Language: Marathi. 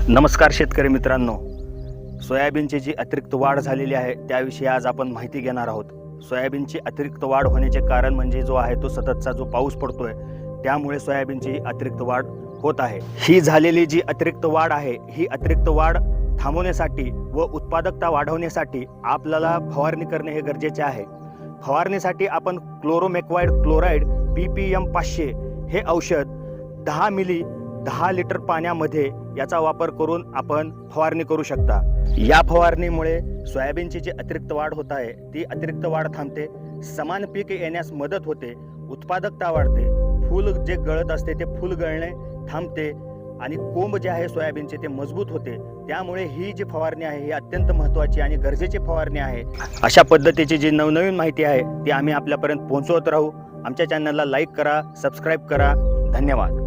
नमस्कार शेतकरी मित्रांनो, सोयाबीनची जी अतिरिक्त वाढ झालेली आहे त्याविषयी आज आपण माहिती घेणार आहोत. सोयाबीनची अतिरिक्त वाढ होण्याचे कारण म्हणजे जो आहे तो सततचा जो पाऊस पडतोय त्यामुळे सोयाबीनची अतिरिक्त वाढ होत आहे. ही झालेली जी अतिरिक्त वाढ आहे ही अतिरिक्त वाढ थांबवण्यासाठी व उत्पादकता वाढवण्यासाठी आपल्याला फवारणी करणे हे गरजेचे आहे. फवारणीसाठी आपण क्लोरोमेक्वाइड क्लोराइड PPM 500 हे औषध 10 मिली 10 लिटर पाण्यामध्ये याचा वापर करून आपण फवारणी करू शकता. या फवारणीमुळे सोयाबीनची जी अतिरिक्त वाढ होत आहे ती अतिरिक्त वाढ थांबते, समान पीक येण्यास मदत होते, उत्पादकता वाढते, फूल जे गळत असते ते फूल गळणे थांबते आणि कोंब जे आहे सोयाबीनचे ते मजबूत होते. त्यामुळे ही जी फवारणी आहे ही अत्यंत महत्त्वाची आणि गरजेची फवारणी आहे. अशा पद्धतीची जी नवनवीन माहिती आहे ती आम्ही आपल्यापर्यंत पोहोचवत राहू. आमच्या चॅनलला लाईक करा, सबस्क्राईब करा. धन्यवाद.